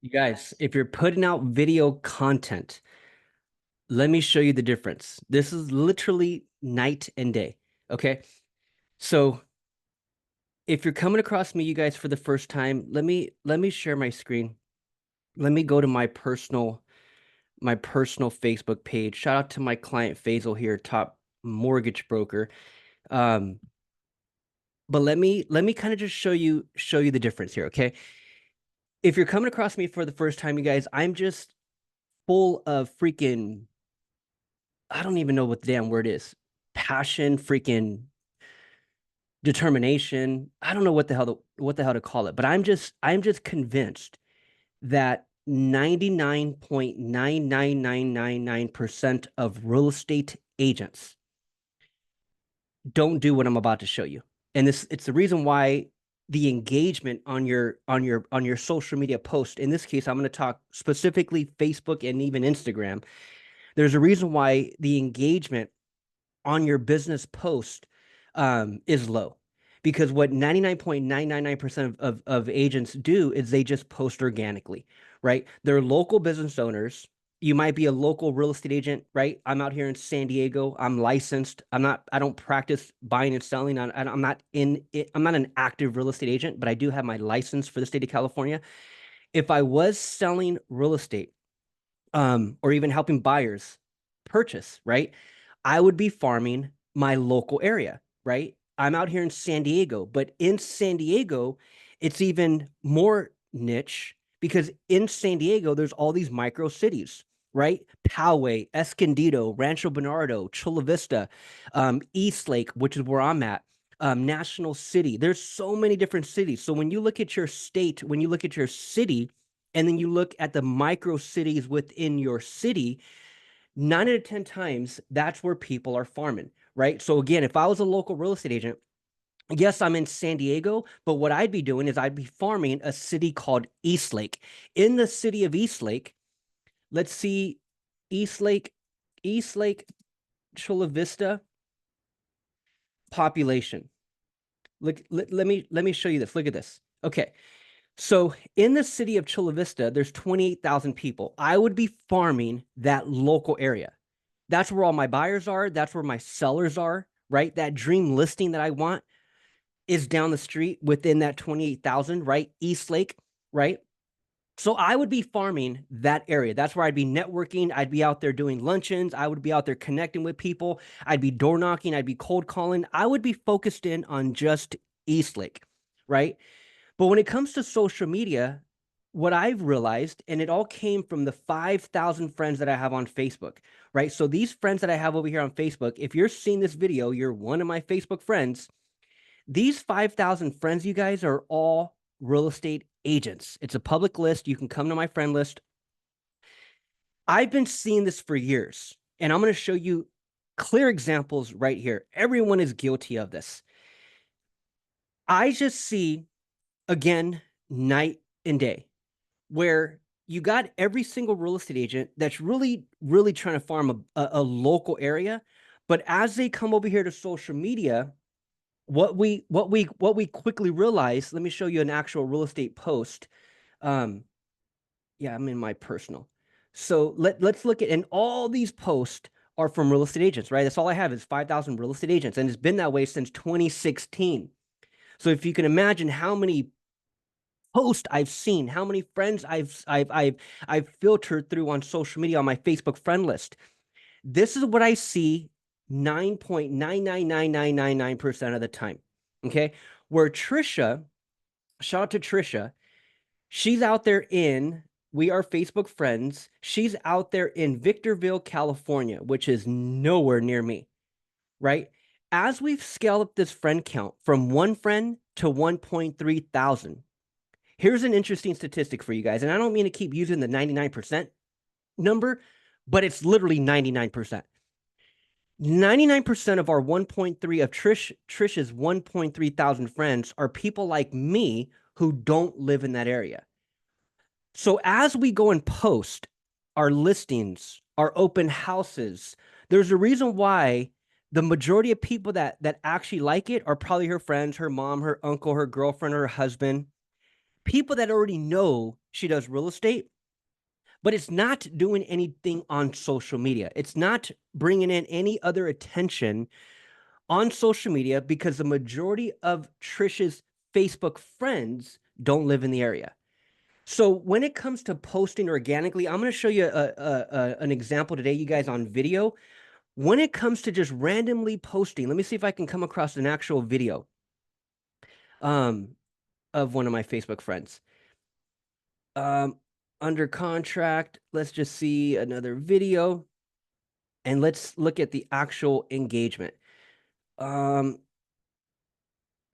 You guys, if you're putting out video content, let me show you the difference. This is literally night and day. Okay. So if you're coming across me, you guys, for the first time, let me share my screen. Let me go to my personal Facebook page. Shout out to my client Faisal here, top mortgage broker. Um, but let me kind of just show you the difference here. Okay. If you're coming across me for the first time, you guys, I'm just full of freaking I don't even know what the damn word is. Passion, freaking determination. I don't know what the hell to call it, but I'm just convinced that 99.99999% of real estate agents don't do what I'm about to show you. And this it's the reason why the engagement on your social media post, in this case, I'm going to talk specifically Facebook and even Instagram. There's a reason why the engagement on your business post is low, because what 99.999% of agents do is they just post organically, right? They're local business owners. You might be a local real estate agent, right? I'm out here in San Diego. I'm licensed. I don't practice buying and selling. I'm not in it. I'm not an active real estate agent, but I do have my license for the state of California. If I was selling real estate, or even helping buyers purchase, right? I would be farming my local area, right? I'm out here in San Diego, but in San Diego, it's even more niche because in San Diego, there's all these micro cities, right? Poway, Escondido, Rancho Bernardo, Chula Vista, East Lake, which is where I'm at, National City. There's so many different cities. So when you look at your state, when you look at your city, and then you look at the micro cities within your city, 9 out of 10 times, that's where people are farming, right? So again, if I was a local real estate agent, yes, I'm in San Diego, but what I'd be doing is I'd be farming a city called Eastlake. In the city of Eastlake, let's see, Eastlake, Eastlake, Chula Vista population. Look, let me show you this. Look at this. Okay. So in the city of Chula Vista, there's 28,000 people. I would be farming that local area. That's where all my buyers are. That's where my sellers are, right? That dream listing that I want is down the street within that 28,000, right? East Lake, right? So I would be farming that area. That's where I'd be networking. I'd be out there doing luncheons. I would be out there connecting with people. I'd be door knocking. I'd be cold calling. I would be focused in on just East Lake, right? But when it comes to social media, what I've realized, and it all came from the 5,000 friends that I have on Facebook, right? So these friends that I have over here on Facebook, if you're seeing this video, you're one of my Facebook friends. These 5,000 friends, you guys, are all real estate agents. It's a public list. You can come to my friend list. I've been seeing this for years, and I'm going to show you clear examples right here. Everyone is guilty of this. I just see, again, night and day, where you got every single real estate agent that's really, really trying to farm a local area. But as they come over here to social media, what we quickly realize, let me show you an actual real estate post. Um, yeah, I'm in my personal. So let's look at, and all these posts are from real estate agents, right? That's all I have is 5,000 real estate agents, and it's been that way since 2016. So if you can imagine how many post I've seen, how many friends I've filtered through on social media on my Facebook friend list. This is what I see 9.999999% of the time. Okay. Where Trisha, shout out to Trisha, she's out there in, we are Facebook friends. She's out there in Victorville, California, which is nowhere near me, right? As we've scaled up this friend count from one friend to 1.3 thousand, here's an interesting statistic for you guys. And I don't mean to keep using the 99% number, but it's literally 99%. 99% of our 1.3 of Trish's 1.3 thousand friends are people like me who don't live in that area. So as we go and post our listings, our open houses, there's a reason why the majority of people that actually like it are probably her friends, her mom, her uncle, her girlfriend, her husband. people that already know she does real estate, but it's not doing anything on social media. It's not bringing in any other attention on social media because the majority of Trisha's Facebook friends don't live in the area. So when it comes to posting organically, I'm going to show you an example today, you guys, on video. When it comes to just randomly posting, let me see if I can come across an actual video um, of one of my Facebook friends. Under contract, let's just see another video, and let's look at the actual engagement.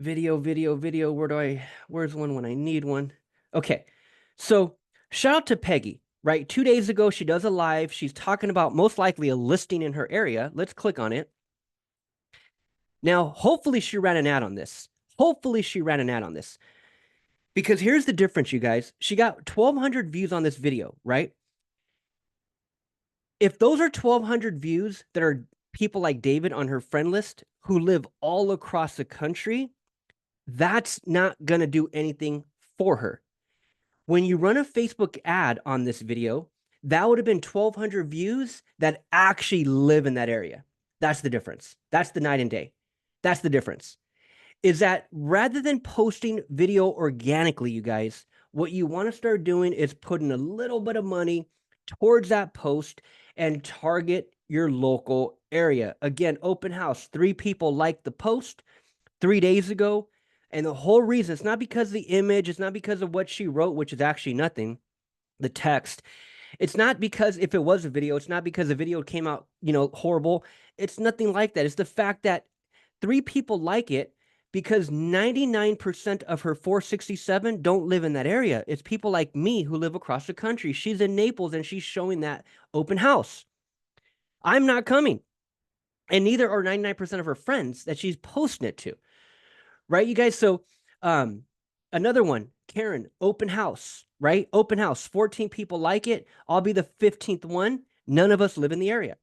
Video. Where's one when I need one? Okay. So shout out to Peggy, right? 2 days ago, she does a live. She's talking about most likely a listing in her area. Let's click on it. Now, hopefully she ran an ad on this. Because here's the difference, you guys. She got 1,200 views on this video, right? If those are 1,200 views that are people like David on her friend list who live all across the country, that's not going to do anything for her. When you run a Facebook ad on this video, that would have been 1,200 views that actually live in that area. That's the difference. That's the night and day. That's the difference. Is that rather than posting video organically, you guys, what you want to start doing is putting a little bit of money towards that post and target your local area. Again, open house, 3 people liked the post 3 days ago. And the whole reason, it's not because of the image, it's not because of what she wrote, which is actually nothing, the text. It's not because if it was a video, it's not because the video came out, horrible. It's nothing like that. It's the fact that 3 people like it because 99% of her 467 don't live in that area. It's people like me who live across the country. She's in Naples and she's showing that open house. I'm not coming. And neither are 99% of her friends that she's posting it to. Right, you guys? So another one, Karen, open house, right? Open house, 14 people like it. I'll be the 15th one. None of us live in the area.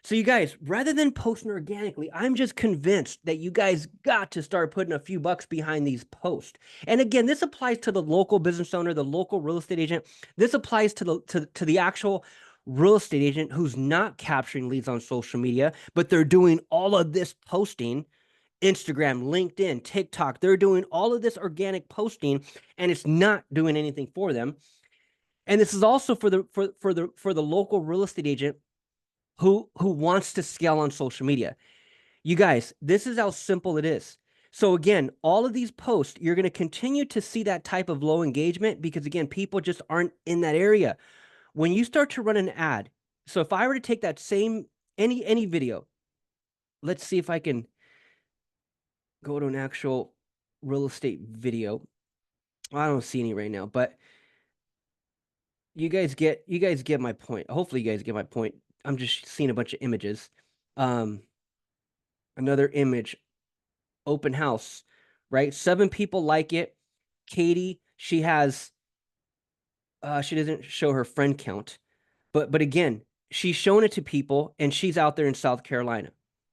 So you guys, rather than posting organically, I'm just convinced that you guys got to start putting a few bucks behind these posts. And again, this applies to the local business owner, the local real estate agent. This applies to the actual real estate agent who's not capturing leads on social media, but they're doing all of this posting. Instagram, LinkedIn, TikTok, they're doing all of this organic posting and it's not doing anything for them. And this is also for the local real estate agent who wants to scale on social media. You guys, this is how simple it is. So again, all of these posts, you're going to continue to see that type of low engagement because again, people just aren't in that area. When you start to run an ad, so if I were to take that same any video, let's see if I can go to an actual real estate video. I don't see any right now, but you guys get my point. Hopefully you guys get my point. I'm just seeing a bunch of images. Another image, open house, right? 7 people like it. Katie, she has she doesn't show her friend count. But again, she's showing it to people and she's out there in South Carolina.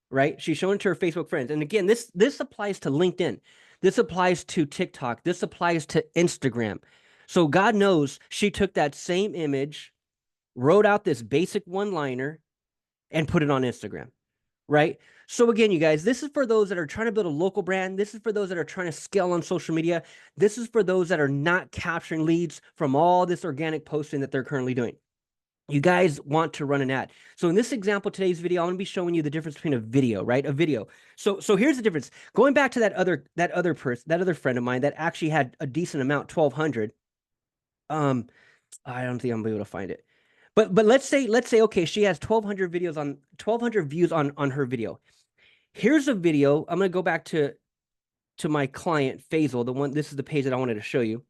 Right? She's showing it to her Facebook friends. And again, this applies to LinkedIn. This applies to TikTok. This applies to Instagram. So God knows she took that same image, wrote out this basic one-liner, and put it on Instagram. Right? So again, you guys, this is for those that are trying to build a local brand. This is for those that are trying to scale on social media. This is for those that are not capturing leads from all this organic posting that they're currently doing. You guys want to run an ad. So in this example, today's video, I'm going to be showing you the difference between a video, right? A video. So here's the difference. Going back to that other friend of mine that actually had a decent amount, 1,200. I don't think I'm able to find it. But let's say okay, she has 1,200 views on her video. Here's a video. I'm going to go back to my client Faisal, this is the page that I wanted to show you.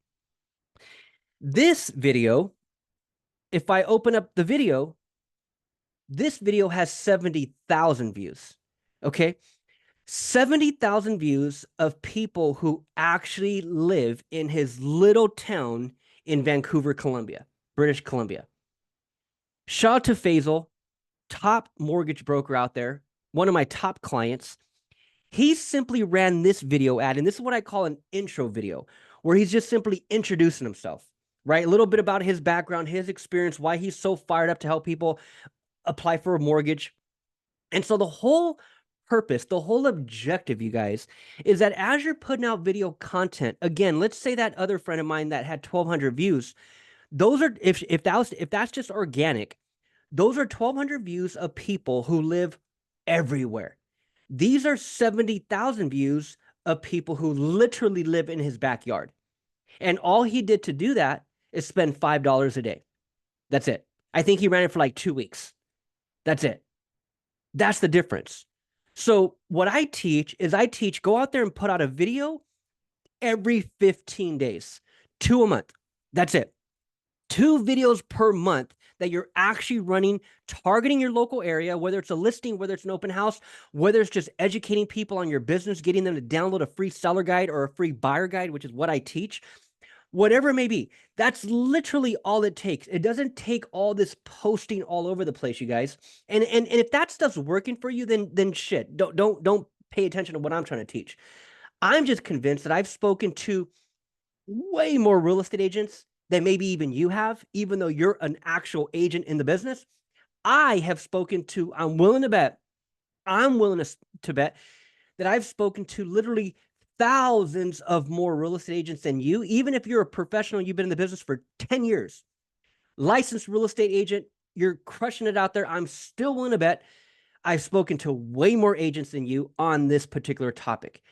This video, if I open up the video, this video has 70,000 views. Okay. 70,000 views of people who actually live in his little town in Vancouver, British Columbia. Shout out to Faisal, top mortgage broker out there, one of my top clients. He simply ran this video ad, and this is what I call an intro video, where he's just simply introducing himself, right? A little bit about his background, his experience, why he's so fired up to help people apply for a mortgage. And so the whole purpose, the whole objective, you guys, is that as you're putting out video content, again, let's say that other friend of mine that had 1,200 views, those are, if that's just organic, those are 1,200 views of people who live everywhere. These are 70,000 views of people who literally live in his backyard. And all he did to do that is spend $5 a day. That's it. I think he ran it for like 2 weeks. That's it. That's the difference. So what I teach is go out there and put out a video every 15 days, 2 a month. That's it. 2 videos per month that you're actually running, targeting your local area, whether it's a listing, whether it's an open house, whether it's just educating people on your business, getting them to download a free seller guide or a free buyer guide, which is what I teach. Whatever it may be, that's literally all it takes. It doesn't take all this posting all over the place, you guys. And if that stuff's working for you, then shit. Don't pay attention to what I'm trying to teach. I'm just convinced that I've spoken to way more real estate agents than maybe even you have, even though you're an actual agent in the business. I have spoken to, I'm willing to bet that I've spoken to literally thousands of more real estate agents than you, even if you're a professional, you've been in the business for 10 years, licensed real estate agent, you're crushing it out there. I'm still willing to bet I've spoken to way more agents than you on this particular topic.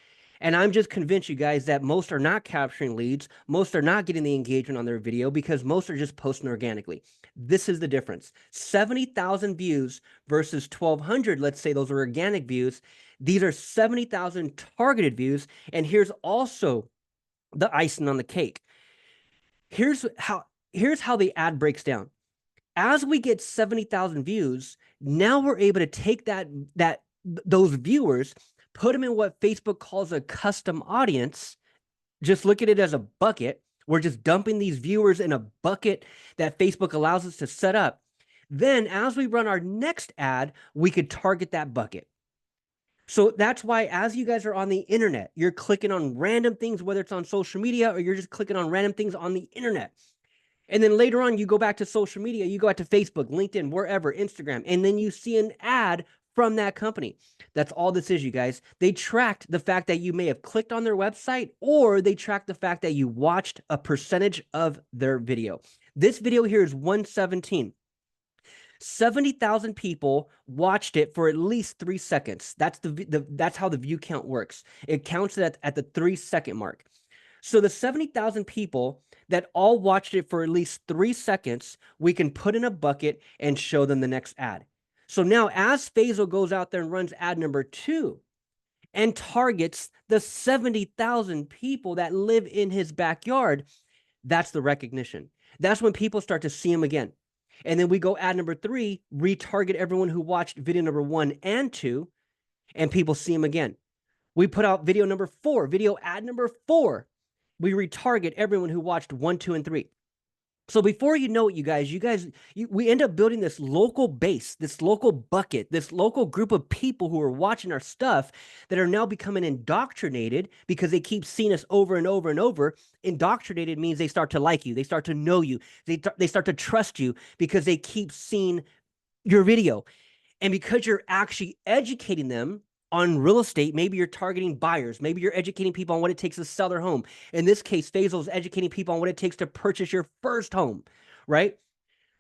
And I'm just convinced, you guys, that most are not capturing leads. Most are not getting the engagement on their video because most are just posting organically. This is the difference. 70,000 views versus 1,200, let's say those are organic views. These are 70,000 targeted views. And here's also the icing on the cake. Here's how the ad breaks down. As we get 70,000 views, now we're able to take those viewers, put them in what Facebook calls a custom audience. Just look at it as a bucket. We're just dumping these viewers in a bucket that Facebook allows us to set up. Then as we run our next ad, we could target that bucket. So that's why as you guys are on the internet, you're clicking on random things, whether it's on social media or you're just clicking on random things on the internet. And then later on, you go back to social media, you go out to Facebook, LinkedIn, wherever, Instagram, and then you see an ad from that company. That's all this is, you guys. They tracked the fact that you may have clicked on their website, or they tracked the fact that you watched a percentage of their video. This video here is 117. 70,000 people watched it for at least 3 seconds. That's how the view count works. It counts it at the 3-second mark. So the 70,000 people that all watched it for at least 3 seconds, we can put in a bucket and show them the next ad. So now as Faisal goes out there and runs ad number 2 and targets the 70,000 people that live in his backyard, that's the recognition. That's when people start to see him again. And then we go ad number 3, retarget everyone who watched video number 1 and 2, and people see him again. We put out video number 4, video ad number 4. We retarget everyone who watched 1, 2, and 3. So before you know it, we end up building this local base, this local bucket, this local group of people who are watching our stuff that are now becoming indoctrinated because they keep seeing us over and over and over. Indoctrinated means they start to like you. They start to know you. They start to trust you because they keep seeing your video. And because you're actually educating them on real estate, maybe you're targeting buyers, maybe you're educating people on what it takes to sell their home. In this case, Faisal is educating people on what it takes to purchase your first home, right?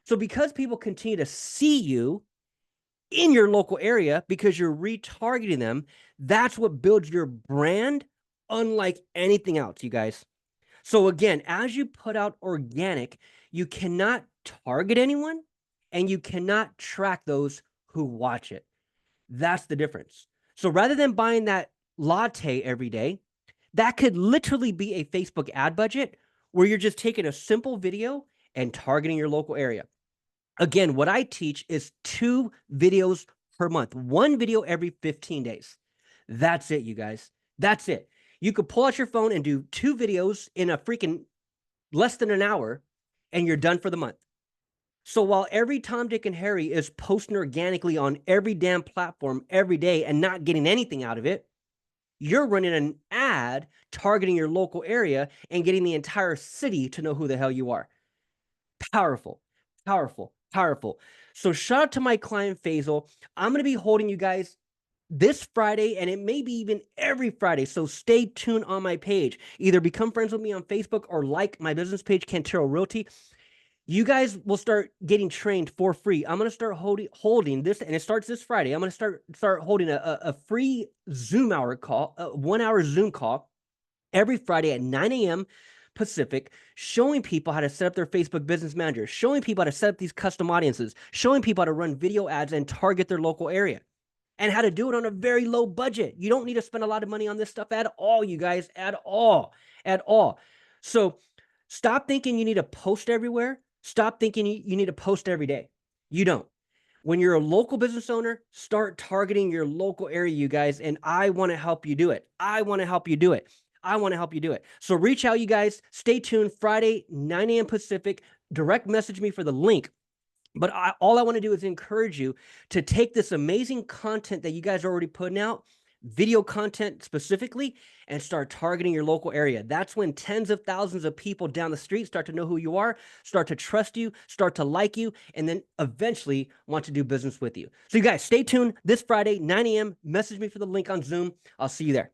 So because people continue to see you in your local area because you're retargeting them, that's what builds your brand unlike anything else, you guys. So again, as you put out organic, you cannot target anyone and you cannot track those who watch it. That's the difference. So rather than buying that latte every day, that could literally be a Facebook ad budget where you're just taking a simple video and targeting your local area. Again, what I teach is 2 videos per month, 1 video every 15 days. That's it, you guys. That's it. You could pull out your phone and do 2 videos in a freaking less than an hour, and you're done for the month. So while every Tom, Dick, and Harry is posting organically on every damn platform every day and not getting anything out of it, You're running an ad targeting your local area and getting the entire city to know who the hell you are. Powerful, powerful, powerful. So shout out to my client Faisal. I'm going to be holding you guys this Friday, and it may be even every Friday. So stay tuned on my page. Either become friends with me on Facebook or like my business page, Cantero Realty. You guys will start getting trained for free. I'm going to start holding this, and it starts this Friday. I'm going to start holding a free Zoom hour call, a 1 hour Zoom call every Friday at 9 a.m. Pacific, showing people how to set up their Facebook Business Manager, showing people how to set up these custom audiences, showing people how to run video ads and target their local area, and how to do it on a very low budget. You don't need to spend a lot of money on this stuff at all, you guys, at all, at all. So stop thinking you need to post everywhere. Stop thinking you need to post every day. You don't. When you're a local business owner, start targeting your local area, you guys, and I want to help you do it. I want to help you do it. I want to help you do it. So reach out, you guys. Stay tuned. Friday, 9 a.m. Pacific. Direct message me for the link. But all I want to do is encourage you to take this amazing content that you guys are already putting out, video content specifically, and start targeting your local area. That's when tens of thousands of people down the street start to know who you are, start to trust you, start to like you, and then eventually want to do business with you. So you guys stay tuned this Friday, 9 a.m. Message me for the link on Zoom. I'll see you there.